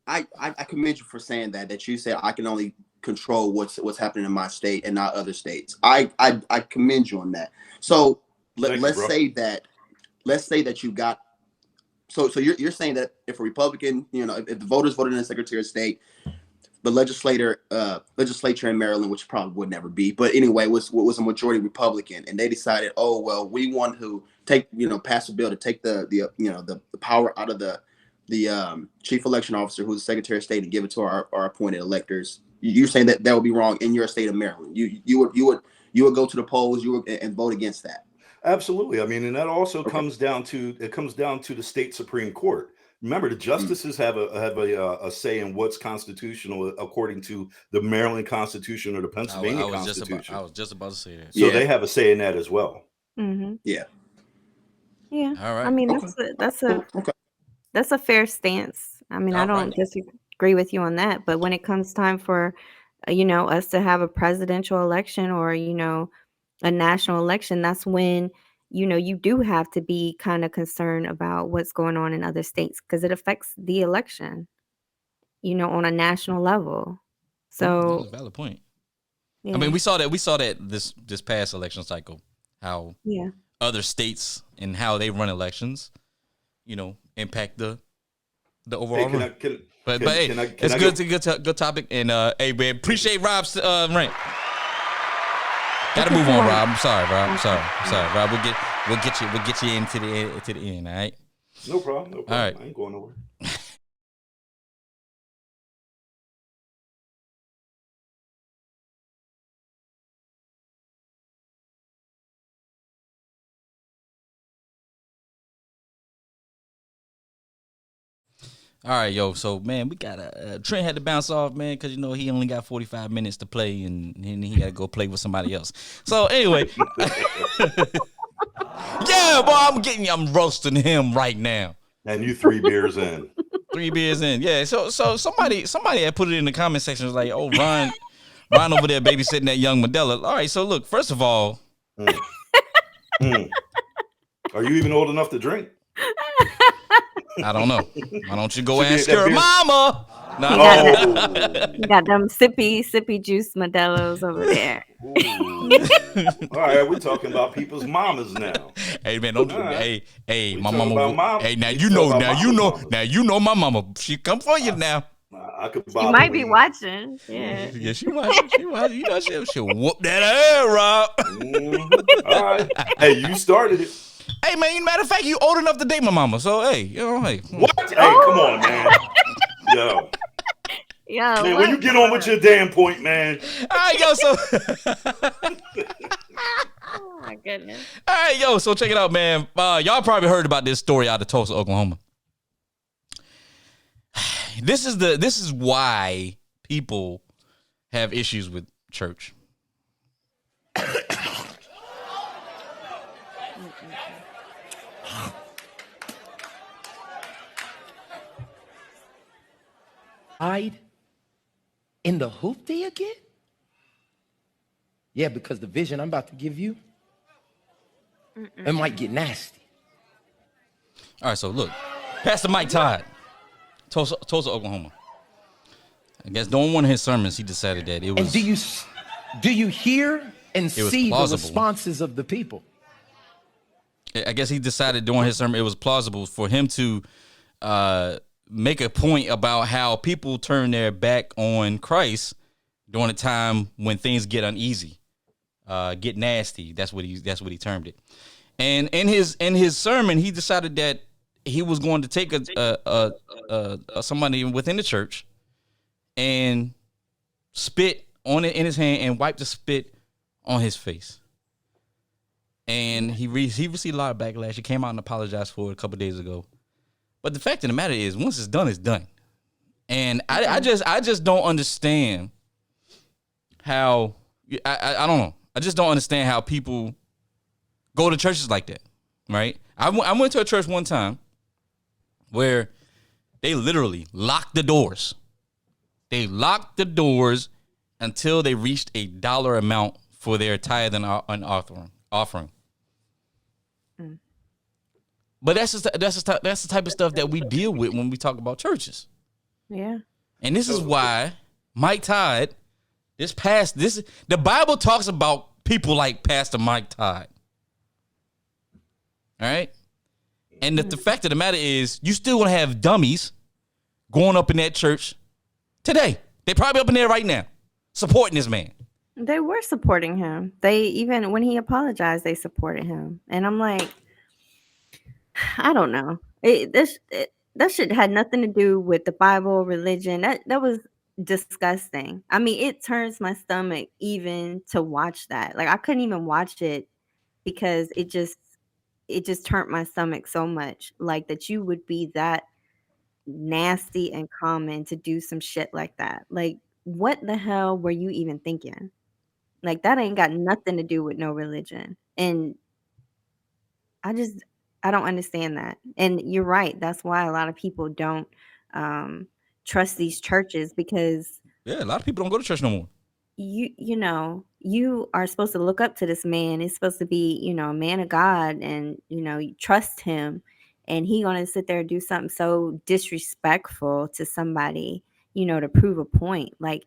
I commend you for saying that you said I can only control what's happening in my state and not other states. I commend you on that. So let's say that you got. So you're saying that if a Republican, if the voters voted in the Secretary of State, the legislature in Maryland, which probably would never be, but anyway, was a majority Republican, and they decided, oh well, we want to pass a bill to take the power out of the chief election officer, who's the Secretary of State, and give it to our appointed electors. You're saying that would be wrong in your state of Maryland. You would go to the polls, and vote against that. Absolutely. I mean, and that also comes down to the state Supreme Court. Remember, the justices have a say in what's constitutional according to the Maryland Constitution or the Pennsylvania Constitution. I was just about to say that. So they have a say in that as well. Mm-hmm. Yeah. Yeah. All right. I mean, that's a fair stance. I mean, I don't disagree with you on that. But when it comes time for, us to have a presidential election or, a national election, that's when you do have to be kind of concerned about what's going on in other states, because it affects the election, on a national level. So that's a valid point. Yeah. I mean, we saw that this past election cycle, how other states and how they run elections, impact the overall run. But hey, it's good topic. And hey, man, appreciate Rob's rant. Gotta move on, Rob. I'm sorry, Rob. I'm sorry, Rob. We'll get you into the end. All right. No problem. All right. I ain't going nowhere. All right, yo. So, man, we got Trent had to bounce off, man, because he only got 45 minutes to play, and he got to go play with somebody else. So, anyway, yeah, boy, I'm roasting him right now. And you 3 beers in. 3 beers in, yeah. So somebody had put it in the comment section, was like, oh, Ron over there babysitting that young Medela. All right, so look, first of all, Are you even old enough to drink? I don't know. Why don't you go Should be ask that her beer- mama? You No. got, you got them sippy juice Modelo's over there. Ooh. All right, we're talking about people's mamas now. Hey man, don't. All right. Hey, We my talking mama. about mom- Hey, now we you talking know. about Now you mama's know. mama. Now you know my mama. She come for you now. I could You might be watching. Yeah. Yeah, she watching. She watching. You know she'll whoop that ass, Rob. All right. Hey, you started it. Hey man, matter of fact, you old enough to date my mama. So hey, you know, hey. What? Hey, come on, man. Yo. Yeah. Man, when you get on with your damn point, man. All right, yo. So. Oh my goodness. All right, yo. So check it out, man. Y'all probably heard about this story out of Tulsa, Oklahoma. This is why people have issues with church. Hide in the hoopty again? Yeah, because the vision I'm about to give you, it might get nasty. All right, so look, Pastor Mike Todd, Tulsa, Oklahoma. I guess during one of his sermons, he decided that it was. And do you hear and see the plausible. responses of the people? I guess he decided during his sermon it was plausible for him to make a point about how people turn their back on Christ during a time when things get uneasy, get nasty. That's what he termed it. And in his sermon, he decided that he was going to take somebody within the church and spit on it in his hand and wipe the spit on his face. And he received a lot of backlash. He came out and apologized for it a couple of days ago. But the fact of the matter is, once it's done, it's done. And I just don't understand how I don't know. I just don't understand how people go to churches like that, right? I went to a church one time where they literally locked the doors. They locked the doors until they reached a dollar amount for their tithe and offering. But that's the type of stuff that we deal with when we talk about churches. Yeah. And this is why Mike Todd, the Bible talks about people like Pastor Mike Todd. All right? And the fact of the matter is, you still gonna have dummies going up in that church today. They probably up in there right now, supporting this man. They were supporting him. They even when he apologized, they supported him. And I'm like, I don't know. That shit had nothing to do with the Bible, religion. That was disgusting. I mean, it turns my stomach even to watch that. Like I couldn't even watch it because it just turned my stomach so much. Like that you would be that nasty and common to do some shit like that. Like what the hell were you even thinking? Like that ain't got nothing to do with no religion. And I don't understand that. And you're right. That's why a lot of people don't trust these churches because Yeah, a lot of people don't go to church no more. you are supposed to look up to this man. He's supposed to be, a man of God and, you trust him. And he going to sit there and do something so disrespectful to somebody, to prove a point. Like,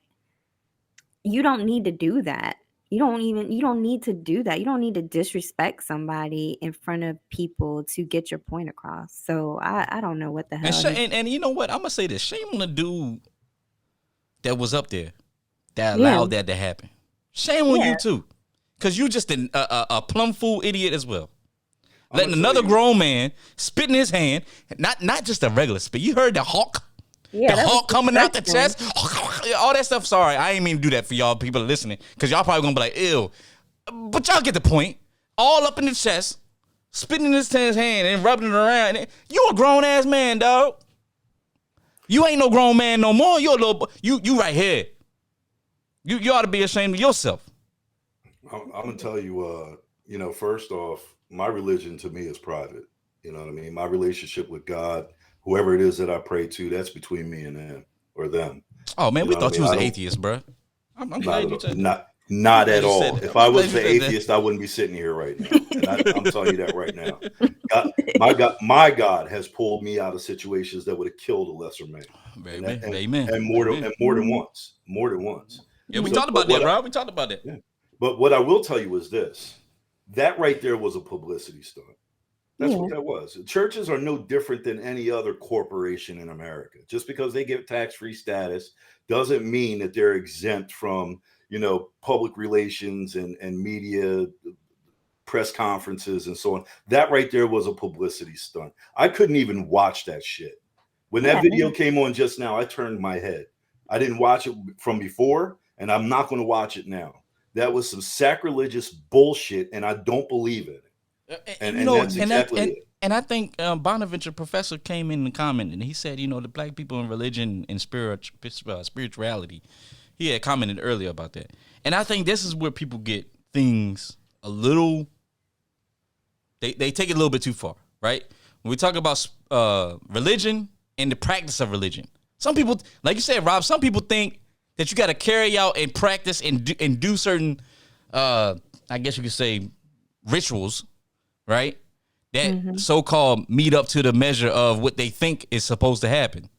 you don't need to do that. You don't need to do that. You don't need to disrespect somebody in front of people to get your point across. So I don't know what the hell. And you know what? I'm gonna say this. Shame on the dude that was up there that allowed that to happen. Shame on you too, because you just a plumb fool idiot as well. Letting another grown man spit in his hand, not just a regular spit. You heard the hawk. Yeah, the hawk coming out the chest, all that stuff. Sorry, I ain't mean to do that for y'all people listening, because y'all probably gonna be like, ew. But y'all get the point. All up in the chest, spitting in his hand and rubbing it around. You a grown ass man, dog. You ain't no grown man no more. You a little. You right here. You ought to be ashamed of yourself. I'm gonna tell you. First off, my religion to me is private. You know what I mean? My relationship with God. Whoever it is that I pray to, that's between me and him or them. Oh man, we thought you was an an atheist, bro. I'm glad you said that. Not at You all. said- If I was you the said that. atheist, I wouldn't be sitting here right now. And I'm telling you that right now. My God has pulled me out of situations that would have killed a lesser man. Amen. And Amen. more Amen. than more than once. More than once. Yeah, we So, talked about but that, what I- bro. We talked about that. Yeah. But what I will tell you is this: that right there was a publicity stunt. That's what that was. Churches are no different than any other corporation in America. Just because they get tax-free status doesn't mean that they're exempt from, public relations and media, press conferences and so on. That right there was a publicity stunt. I couldn't even watch that shit. When that video came on just now, I turned my head. I didn't watch it from before, and I'm not going to watch it now. That was some sacrilegious bullshit, and I don't believe in it. And that's exactly it. And I think Bonaventure professor came in and commented, and he said, the black people in religion and spirituality. He had commented earlier about that. And I think this is where people get things a little, they take it a little bit too far, right? When we talk about religion and the practice of religion, some people, like you said, Rob, some people think that you got to carry out and practice and do certain, I guess you could say, rituals, right? That so-called meet up to the measure of what they think is supposed to happen.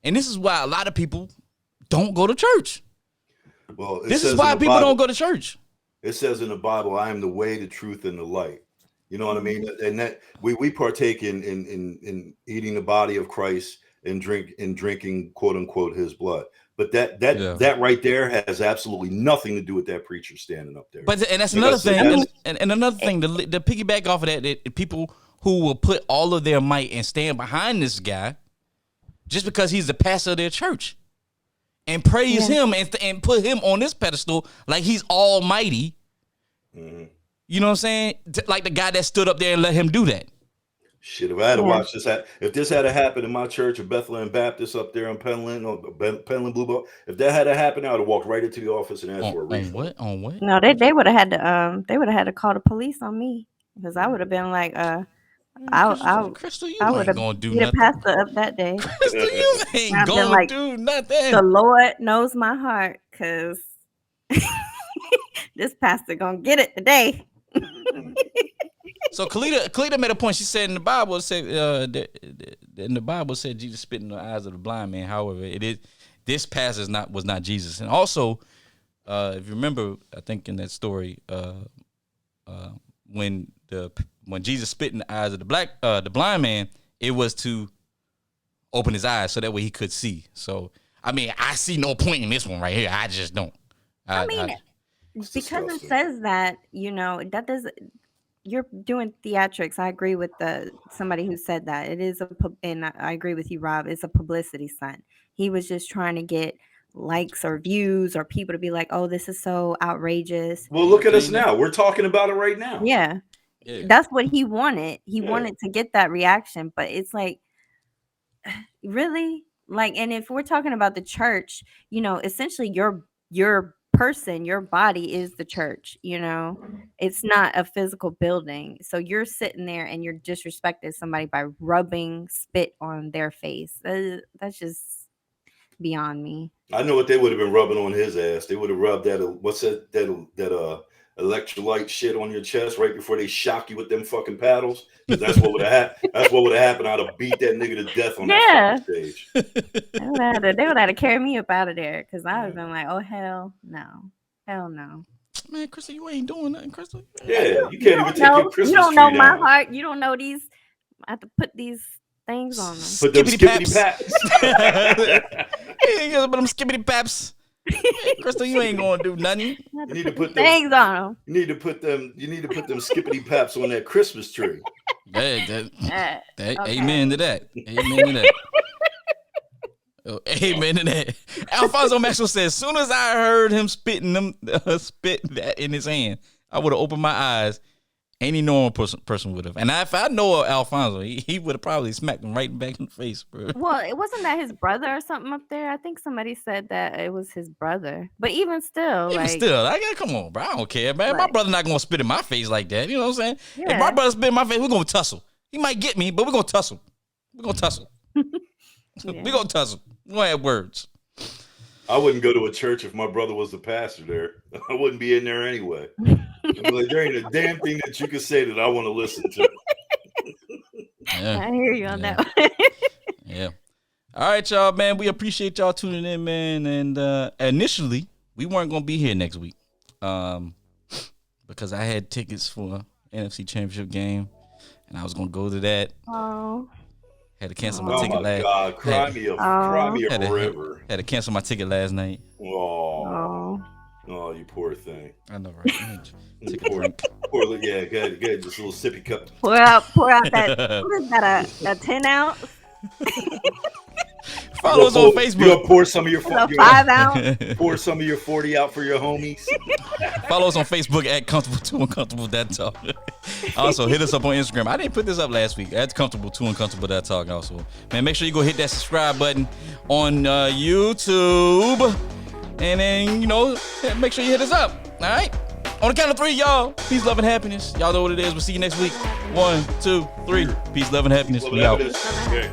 And this is why a lot of people don't go to church. Well, this is why people don't go to church. It says in the Bible, I am the way, the truth, and the light. You know what I mean? And that we partake in eating the body of Christ and drinking, quote unquote, his blood. But that right there has absolutely nothing to do with that preacher standing up there. And that's another thing. And another thing, to piggyback off of that, people who will put all of their might and stand behind this guy just because he's the pastor of their church and praise him and put him on this pedestal like he's almighty. Mm-hmm. You know what I'm saying? Like the guy that stood up there and let him do that. Shit, if I had to watch this, if this had to happen in my church of Bethlehem Baptist up there in Penland or Penland Blue Boat, if that had to happen, I would have walked right into the office and asked for a refund. On what? No, they would have had to call the police on me because I would have been like, Crystal, you I ain't gonna do beat nothing. a pastor up that day. Crystal, you ain't gonna do nothing. The Lord knows my heart, cause this pastor gonna get it today. So Kalita made a point. She said in the Bible, Jesus spit in the eyes of the blind man. However, this passage was not Jesus. And also, if you remember, I think in that story, when Jesus spit in the eyes of the blind man, it was to open his eyes so that way he could see. So I mean, I see no point in this one right here. I just don't. Because it says that, that does. You're doing theatrics. I agree with somebody who said that. It is and I agree with you, Rob. It's a publicity stunt. He was just trying to get likes or views or people to be like, "Oh, this is so outrageous." Well, look at us now. We're talking about it right now. Yeah. That's what he wanted. He wanted to get that reaction, but it's like, really? Like, and if we're talking about the church, essentially your person, your body is the church. It's not a physical building. So you're sitting there and you're disrespecting somebody by rubbing spit on their face. That's just beyond me. I know what they would have been rubbing on his ass. They would have rubbed that electrolyte shit on your chest right before they shock you with them fucking paddles. Because that's what would have happened. That's what would have happened. I'd have beat that nigga to death on that fucking stage. They would have had to carry me up out of there because I would have been like, oh hell no. Man, Crystal, you ain't doing nothing, Crystal. Yeah, you can't even take your Christmas tree down. You don't know my heart. You don't know these. I have to put these things on them. Put them skippity paps. Put them skippity paps. Crystal, you ain't gonna do nothing. You need to put things on them. You need to put them skippity paps on that Christmas tree. Okay. Amen to that. Amen to that. Amen to that. Alfonso Maxwell says, as soon as I heard him spit that in his hand, I would have opened my eyes. Any normal person would have. And if I know Alfonso, he would have probably smacked him right back in the face, bro. Well, it wasn't that his brother or something up there. I think somebody said that it was his brother. But even still, come on, bro. I don't care, man. My brother not gonna spit in my face like that. You know what I'm saying? Yeah. If my brother spit in my face, we're gonna tussle. He might get me, but we're gonna tussle. We're gonna tussle. Yeah. We're gonna tussle. We're gonna have words. I wouldn't go to a church if my brother was the pastor there. I wouldn't be in there anyway. I'd be like, there ain't a damn thing that you can say that I want to listen to. Yeah. I hear you on Yeah. that one. Yeah. All right, y'all, man. We appreciate y'all tuning in, man. And initially, we weren't gonna be here next week, because I had tickets for NFC Championship game, and I was gonna go to that. Oh. Had to cancel my Oh ticket my last. God, cry me a river. Had to cancel my ticket last night. Oh, you poor thing. I know, right? Take a drink. Poor, yeah, good, just a little sippy cup. Pour out that. What is that? A 10 ounce? Follow us on Facebook. You gonna pour some of your A 5 ounce? pour some of your 40 out for your homies. Follow us on Facebook at Comfortable Too Uncomfortable That Talk. Also, hit us up on Instagram. I didn't put this up last week. At Comfortable Too Uncomfortable That Talk. Also, man, make sure you go hit that subscribe button on YouTube, and then make sure you hit us up. All right. On the count of 3, y'all. Peace, love, and happiness. Y'all know what it is. We'll see you next week. 1, 2, 3. Peace, love, and happiness. We out. Okay.